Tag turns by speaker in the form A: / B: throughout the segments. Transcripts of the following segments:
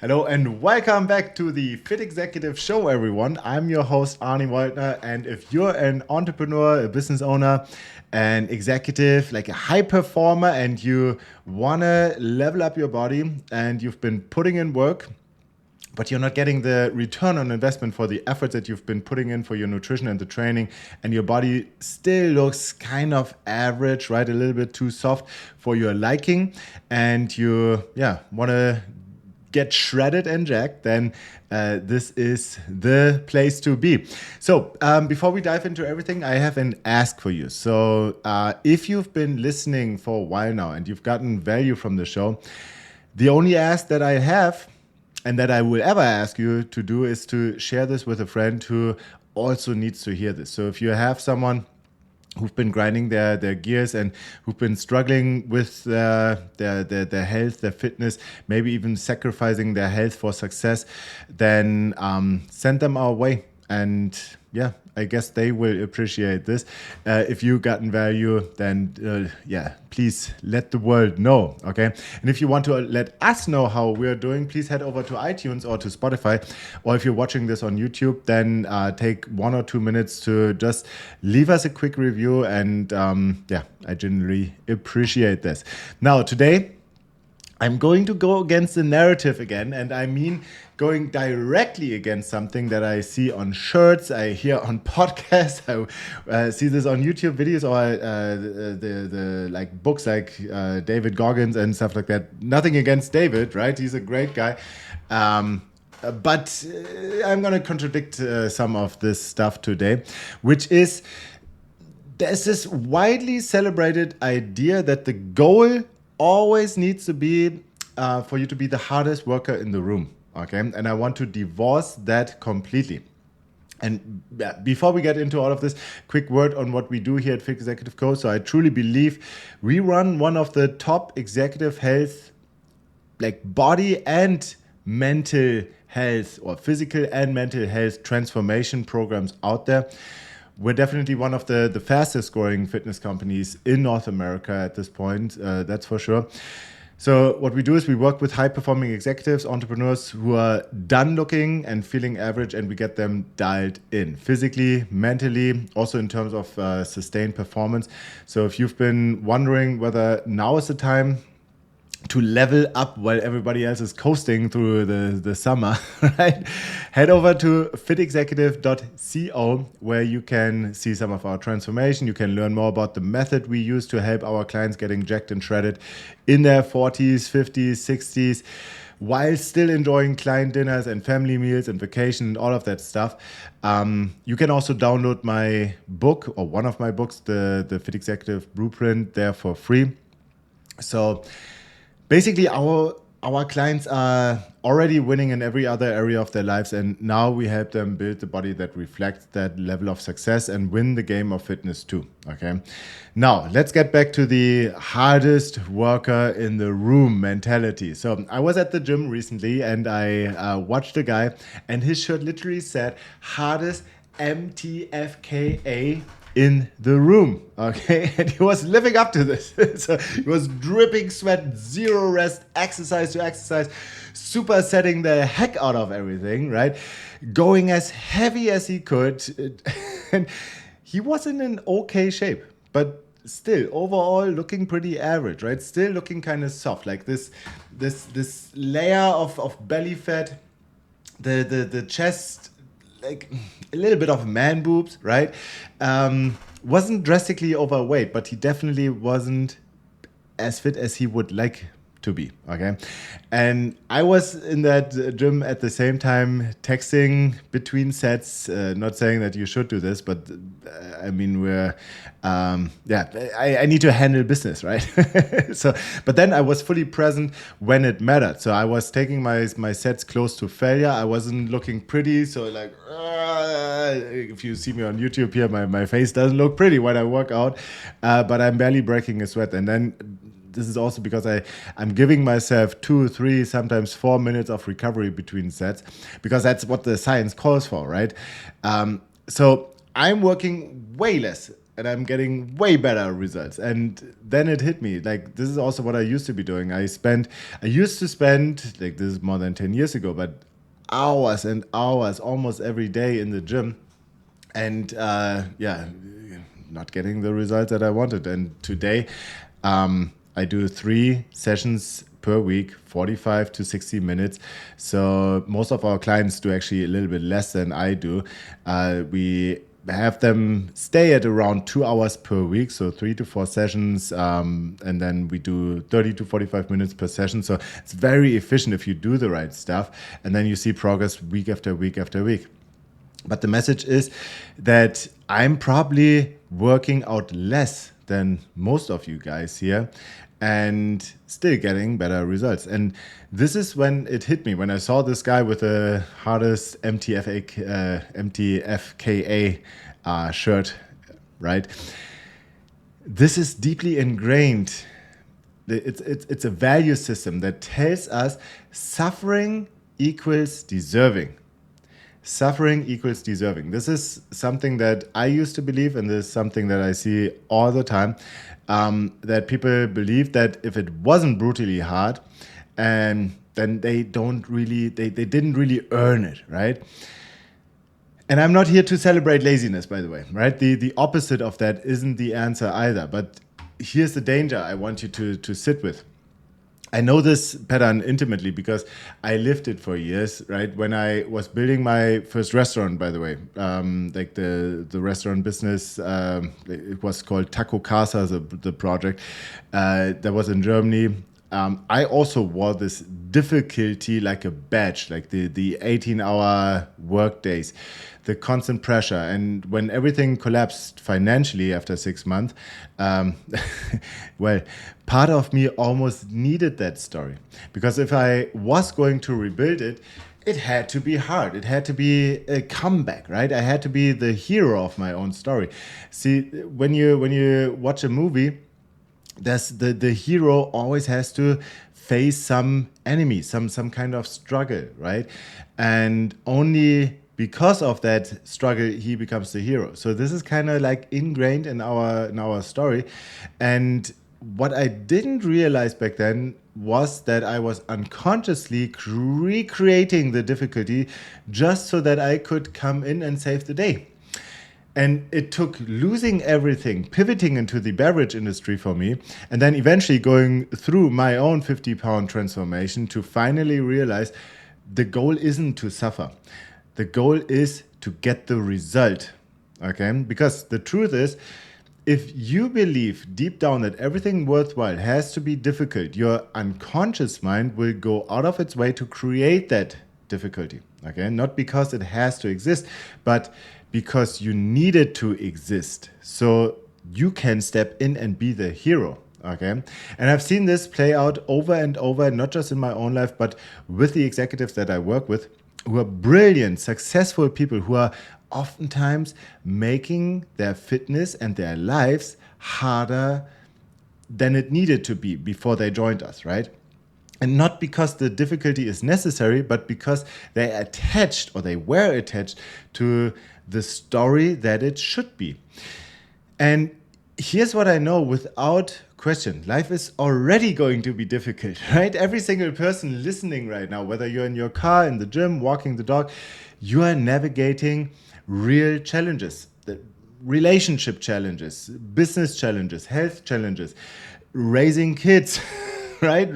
A: Hello and welcome back to the Fit Executive Show, everyone. I'm your host, Arne, and if you're an entrepreneur, a business owner, an executive, like a high performer, and you want to level up your body and you've been putting in work, but you're not getting the return on investment for the efforts that you've been putting in for your nutrition and the training, and your body still looks kind of average, right? A little bit too soft for your liking, and you, want to get shredded and jacked, then this is the place to be. So before we dive into everything, I have an ask for you. So if you've been listening for a while now and you've gotten value from the show, the only ask that I have and that I will ever ask you to do is to share this with a friend who also needs to hear this. So if you have someone who've been grinding their gears and who've been struggling with their health, their fitness, maybe even sacrificing their health for success, then send them our way. And yeah, I guess they will appreciate this. If you gotten value, then please let the world know, okay? And if you want to let us know how we're doing, please head over to iTunes or to Spotify. Or if you're watching this on YouTube, then take 1 or 2 minutes to just leave us a quick review. And I genuinely appreciate this. Now, today, I'm going to go against the narrative again, and I mean going directly against something that I see on shirts, I hear on podcasts, I see this on YouTube videos, or the like books like David Goggins and stuff like that. Nothing against David, right? He's a great guy. But I'm going to contradict some of this stuff today, which is there's this widely celebrated idea that the goal always needs to be for you to be the hardest worker in the room, okay? And I want to divorce that completely. And before we get into all of this, quick word on what we do here at Fit Executive Co. So I truly believe we run one of the top executive health, like body and mental health or physical and mental health transformation programs out there. We're definitely one of the fastest growing fitness companies in North America at this point, that's for sure. So what we do is we work with high performing executives, entrepreneurs who are done looking and feeling average, and we get them dialed in physically, mentally, also in terms of sustained performance. So if you've been wondering whether now is the time to level up while everybody else is coasting through the summer, right? Head over to fitexecutive.co, where you can see some of our transformation. You can learn more about the method we use to help our clients getting jacked and shredded in their 40s, 50s, 60s, while still enjoying client dinners and family meals and vacation and all of that stuff. You can also download my book, or one of my books, the Fit Executive Blueprint, there for free. So basically, our clients are already winning in every other area of their lives, and now we help them build the body that reflects that level of success and win the game of fitness too, okay? Now, let's get back to the hardest worker in the room mentality. So I was at the gym recently, and I watched a guy, and his shirt literally said, hardest MTFKA in the room, okay? And he was living up to this. So he was dripping sweat, zero rest, exercise to exercise, supersetting the heck out of everything, right? Going as heavy as he could. And he was in an okay shape, but still overall looking pretty average, right? Still looking kind of soft, like this layer of belly fat, the chest, like a little bit of man boobs, right? Wasn't drastically overweight, but he definitely wasn't as fit as he would like to be, okay? And I was in that gym at the same time texting between sets, not saying that you should do this, but I mean, I need to handle business, right? So, but then I was fully present when it mattered. So I was taking my sets close to failure. I wasn't looking pretty, so like, if you see me on YouTube here, my face doesn't look pretty when I work out, but I'm barely breaking a sweat. And then this is also because I'm giving myself 2, 3, sometimes 4 minutes of recovery between sets, because that's what the science calls for, right? So I'm working way less and I'm getting way better results. And then it hit me. Like, this is also what I used to be doing. I used to spend, like, this is more than 10 years ago, but hours and hours almost every day in the gym. And not getting the results that I wanted. And today, I do 3 sessions per week, 45 to 60 minutes. So most of our clients do actually a little bit less than I do. We have them stay at around 2 hours per week, so 3 to 4 sessions, and then we do 30 to 45 minutes per session. So it's very efficient if you do the right stuff, and then you see progress week after week after week. But the message is that I'm probably working out less than most of you guys here and still getting better results. And this is when it hit me, when I saw this guy with the hardest MTFKA shirt, right? This is deeply ingrained. It's a value system that tells us suffering equals deserving. Suffering equals deserving. This is something that I used to believe, and this is something that I see all the time, that people believe that if it wasn't brutally hard, then they didn't really earn it, right? And I'm not here to celebrate laziness, by the way, right? The opposite of that isn't the answer either. But here's the danger I want you to sit with. I know this pattern intimately because I lived it for years, right? When I was building my first restaurant, by the way, like the restaurant business, it was called Taco Casa, the project that was in Germany. I also wore this difficulty like a badge, like the 18-hour work days, the constant pressure. And when everything collapsed financially after 6 months, well, part of me almost needed that story. Because if I was going to rebuild it, it had to be hard. It had to be a comeback, right? I had to be the hero of my own story. See, when you watch a movie, the hero always has to face some enemy, some kind of struggle, right? And only because of that struggle, he becomes the hero. So this is kind of like ingrained in our story. And what I didn't realize back then was that I was unconsciously recreating the difficulty just so that I could come in and save the day. And it took losing everything, pivoting into the beverage industry for me, and then eventually going through my own 50-pound transformation to finally realize the goal isn't to suffer. The goal is to get the result, okay? Because the truth is, if you believe deep down that everything worthwhile has to be difficult, your unconscious mind will go out of its way to create that difficulty, okay? Not because it has to exist, but because you need it to exist. So you can step in and be the hero, okay? And I've seen this play out over and over, not just in my own life, but with the executives that I work with, who are brilliant, successful people who are oftentimes making their fitness and their lives harder than it needed to be before they joined us, right? And not because the difficulty is necessary, but because they were attached to the story that it should be. And here's what I know without question. Life is already going to be difficult, right? Every single person listening right now, whether you're in your car, in the gym, walking the dog, you are navigating real challenges, the relationship challenges, business challenges, health challenges, raising kids, right?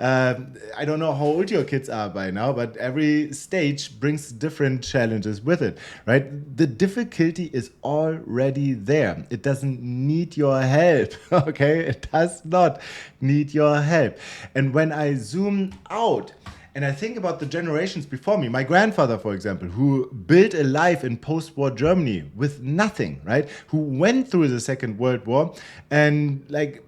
A: I don't know how old your kids are by now, but every stage brings different challenges with it, right? The difficulty is already there. It doesn't need your help, okay? It does not need your help. And when I zoom out and I think about the generations before me, my grandfather, for example, who built a life in post-war Germany with nothing, right? Who went through the Second World War and like,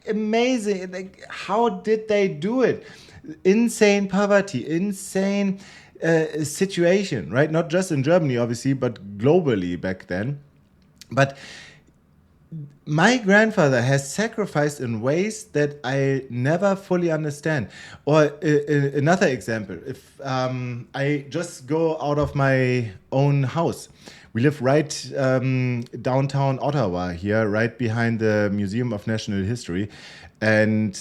A: amazing. Like, how did they do it? Insane poverty, insane situation, right? Not just in Germany, obviously, but globally back then. But my grandfather has sacrificed in ways that I never fully understand. Or another example, if I just go out of my own house, We live right downtown Ottawa here, right behind the Museum of National History, and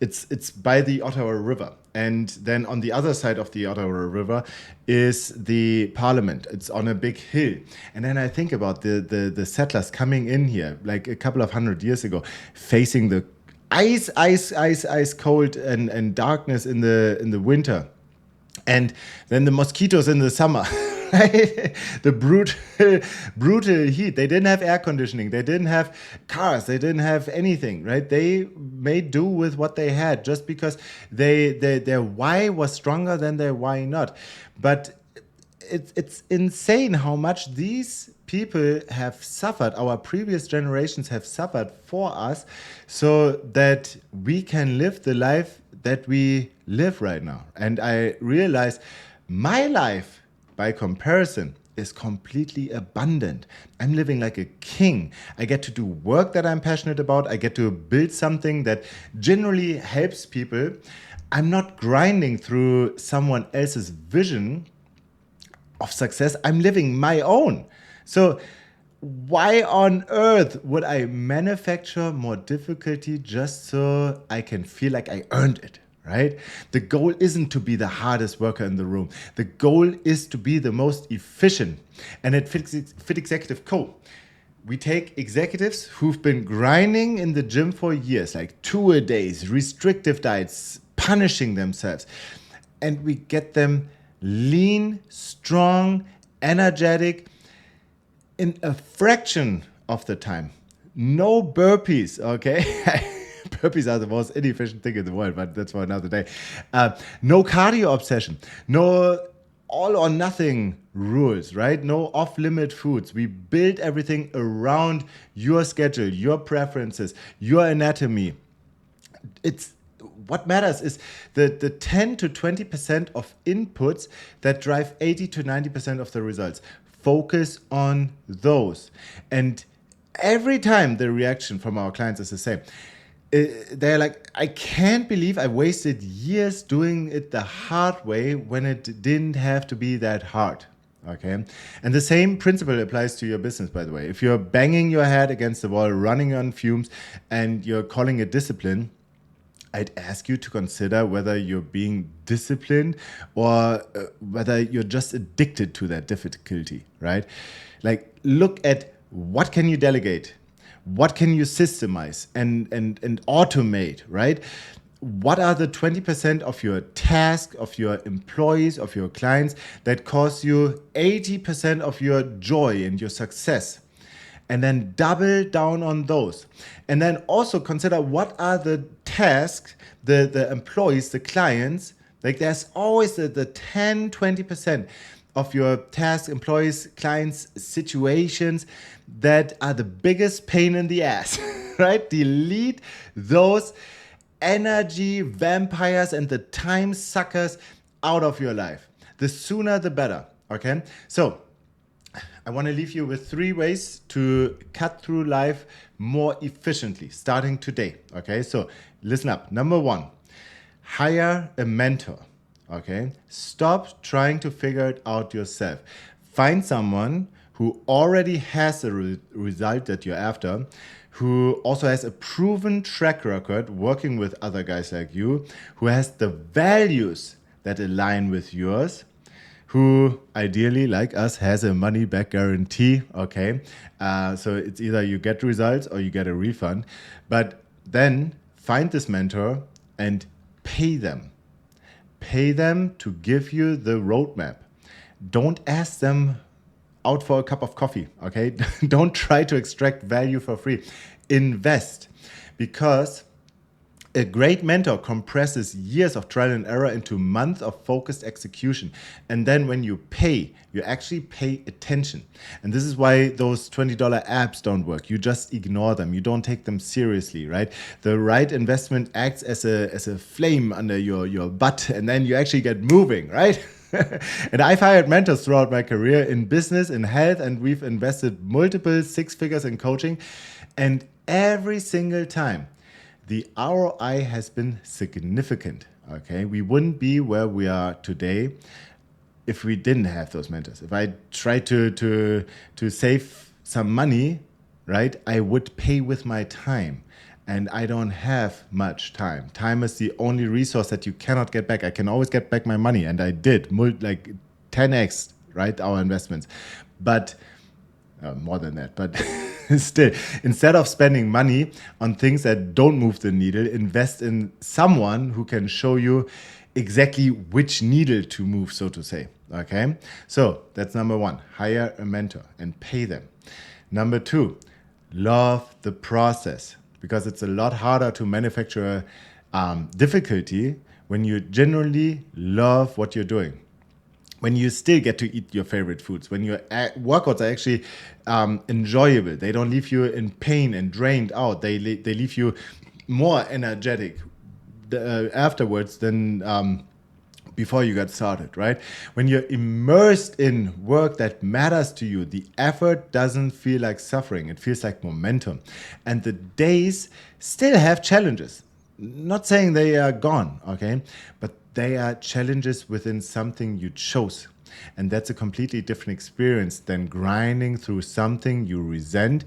A: it's by the Ottawa River. And then on the other side of the Ottawa River is the Parliament. It's on a big hill. And then I think about the settlers coming in here like a couple of hundred years ago, facing the ice cold and darkness in the winter, and then the mosquitoes in the summer. Right? The brutal heat. They didn't have air conditioning. They didn't have cars. They didn't have anything. Right? They made do with what they had, just because their why was stronger than their why not. But it's insane how much these people have suffered, our previous generations have suffered for us, so that we can live the life that we live right now. And I realize my life, by comparison, is completely abundant. I'm living like a king. I get to do work that I'm passionate about. I get to build something that generally helps people. I'm not grinding through someone else's vision of success. I'm living my own. So why on earth would I manufacture more difficulty just so I can feel like I earned it, right? The goal isn't to be the hardest worker in the room. The goal is to be the most efficient. And at Fit Executive Co., we take executives who've been grinding in the gym for years, like 2-a-days, restrictive diets, punishing themselves, and we get them lean, strong, energetic, in a fraction of the time. No burpees, okay? Burpees are the most inefficient thing in the world, but that's for another day. No cardio obsession. No all or nothing rules, right? No off-limit foods. We build everything around your schedule, your preferences, your anatomy. It's what matters is the 10 to 20% of inputs that drive 80 to 90% of the results. Focus on those. And every time the reaction from our clients is the same. They're like, I can't believe I wasted years doing it the hard way when it didn't have to be that hard. Okay. And the same principle applies to your business, by the way. If you're banging your head against the wall, running on fumes, and you're calling it discipline, I'd ask you to consider whether you're being disciplined or whether you're just addicted to that difficulty, right? Like, look at what can you delegate? What can you systemize and automate, right? What are the 20% of your task, of your employees, of your clients that cause you 80% of your joy and your success? And then double down on those. And then also consider what are the tasks, the employees, the clients. Like, there's always the 10, 20% of your tasks, employees, clients, situations that are the biggest pain in the ass, right? Delete those energy vampires and the time suckers out of your life. The sooner the better, okay? So I want to leave you with 3 ways to cut through life more efficiently, starting today. Okay, so listen up. Number 1, hire a mentor. Okay, stop trying to figure it out yourself. Find someone who already has the result that you're after, who also has a proven track record working with other guys like you, who has the values that align with yours, who ideally, like us, has a money back guarantee, okay? So it's either you get results or you get a refund. But then find this mentor and pay them. Pay them to give you the roadmap. Don't ask them out for a cup of coffee, okay? Don't try to extract value for free. Invest, because a great mentor compresses years of trial and error into months of focused execution. And then when you pay, you actually pay attention. And this is why those $20 apps don't work. You just ignore them. You don't take them seriously, right? The right investment acts as a flame under your butt, and then you actually get moving, right? And I've hired mentors throughout my career in business, in health, and we've invested multiple 6 figures in coaching. And every single time, the ROI has been significant, okay? We wouldn't be where we are today if we didn't have those mentors. If I tried to save some money, right, I would pay with my time. And I don't have much time. Time is the only resource that you cannot get back. I can always get back my money, and I did like 10x, right, our investments. But more than that, but still, instead of spending money on things that don't move the needle, invest in someone who can show you exactly which needle to move, so to say. Okay, so that's number one. Hire a mentor and pay them. Number two, love the process, because it's a lot harder to manufacture difficulty when you genuinely love what you're doing. When you still get to eat your favorite foods, when your workouts are actually enjoyable, they don't leave you in pain and drained out. They leave you more energetic afterwards than before you got started, right? When you're immersed in work that matters to you, the effort doesn't feel like suffering. It feels like momentum. And the days still have challenges. Not saying they are gone, okay? But they are challenges within something you chose. And that's a completely different experience than grinding through something you resent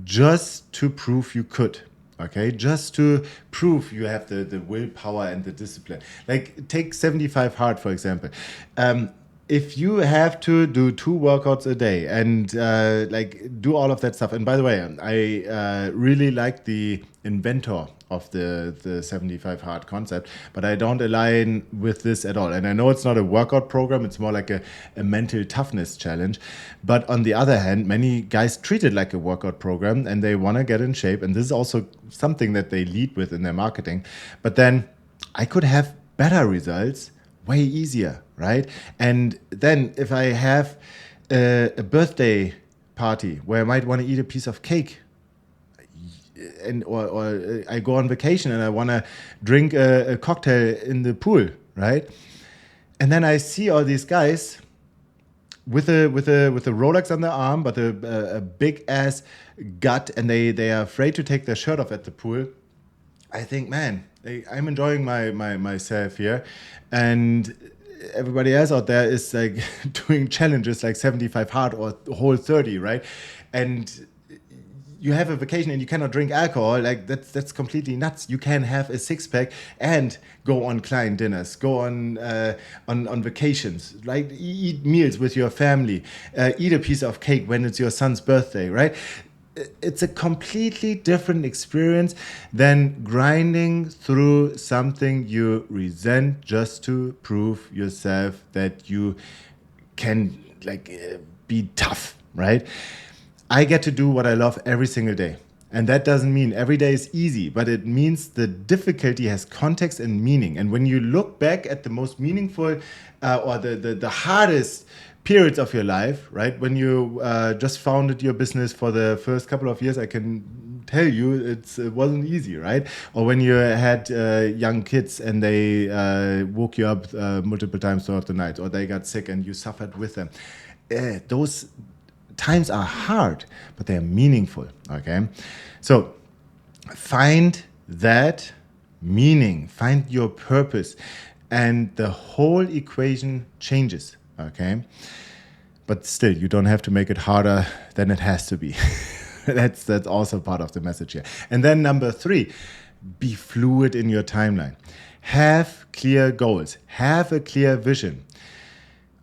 A: just to prove you could. Okay, just to prove you have the willpower and the discipline. Like take 75 hard, for example. If you have to do 2 workouts a day and like do all of that stuff, and by the way, I really like the inventor of the 75 hard concept, but I don't align with this at all. And I know it's not a workout program, it's more like a mental toughness challenge. But on the other hand, many guys treat it like a workout program and they want to get in shape. And this is also something that they lead with in their marketing. But then I could have better results way easier, right? And then if I have a birthday party where I might want to eat a piece of cake, and or I go on vacation and I want to drink a cocktail in the pool, right? And then I see all these guys with a Rolex on their arm, but a big ass gut, and they are afraid to take their shirt off at the pool. I think, man, I'm enjoying myself here, and everybody else out there is like doing challenges like 75 hard or whole 30, right? And you have a vacation and you cannot drink alcohol, like that's completely nuts. You can have a 6-pack and go on client dinners, go on vacations, like eat meals with your family, eat a piece of cake when it's your son's birthday, right? It's a completely different experience than grinding through something you resent just to prove yourself that you can be tough, right? I get to do what I love every single day. And that doesn't mean every day is easy, but it means the difficulty has context and meaning. And when you look back at the most meaningful or the hardest periods of your life, right? When you just founded your business for the first couple of years, I can tell you it wasn't easy, right? Or when you had young kids and they woke you up multiple times throughout the night, or they got sick and you suffered with them. Those times are hard, but they're meaningful, okay? So find that meaning, find your purpose, and the whole equation changes, okay? But still, you don't have to make it harder than it has to be. That's also part of the message here. And then number 3, be fluid in your timeline. Have clear goals, have a clear vision.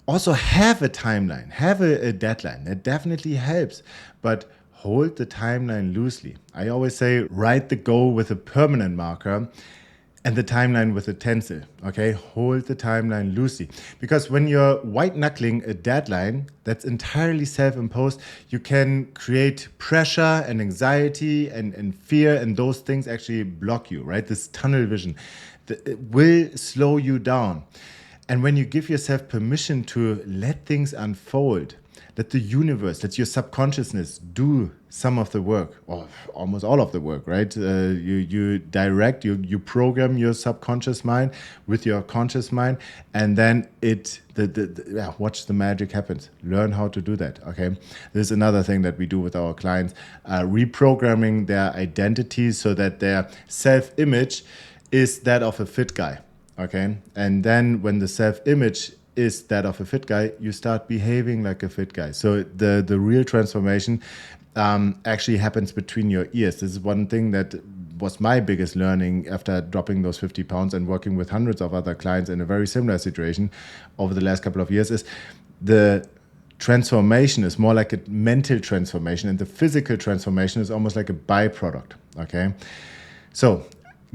A: Also have a timeline, have a deadline. That definitely helps, but hold the timeline loosely. I always say write the goal with a permanent marker and the timeline with a stencil, okay? Hold the timeline loosely. Because when you're white-knuckling a deadline that's entirely self-imposed, you can create pressure and anxiety and fear, and those things actually block you, right? This tunnel vision it will slow you down. And when you give yourself permission to let things unfold, let the universe, let your subconsciousness do some of the work, or almost all of the work, right? You direct, you program your subconscious mind with your conscious mind, and then watch the magic happens. Learn how to do that, okay? This is another thing that we do with our clients, reprogramming their identities so that their self-image is that of a fit guy. Okay, and then when the self-image is that of a fit guy, you start behaving like a fit guy. So the real transformation actually happens between your ears. This is one thing that was my biggest learning after dropping those 50 pounds and working with hundreds of other clients in a very similar situation over the last couple of years, is the transformation is more like a mental transformation, and the physical transformation is almost like a byproduct. Okay, so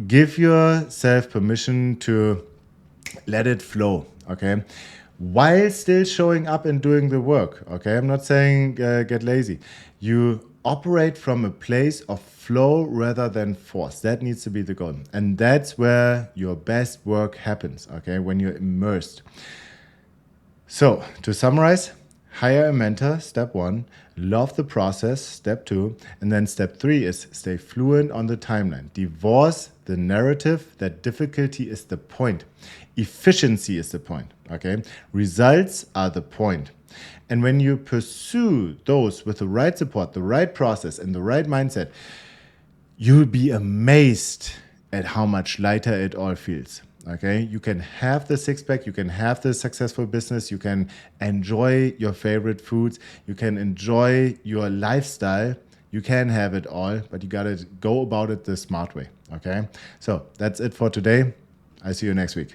A: give yourself permission to let it flow. Okay, while still showing up and doing the work. Okay, I'm not saying get lazy. You operate from a place of flow rather than force. That needs to be the goal, and that's where your best work happens. Okay, when you're immersed. So to summarize, hire a mentor, step 1, love the process, step 2, and then step 3 is stay fluent on the timeline. Divorce the narrative that difficulty is the point. Efficiency is the point, okay? Results are the point. And when you pursue those with the right support, the right process, and the right mindset, you'll be amazed at how much lighter it all feels. Okay, you can have the six-pack, you can have the successful business, you can enjoy your favorite foods, you can enjoy your lifestyle, you can have it all, but you gotta go about it the smart way. Okay, so that's it for today. I see you next week.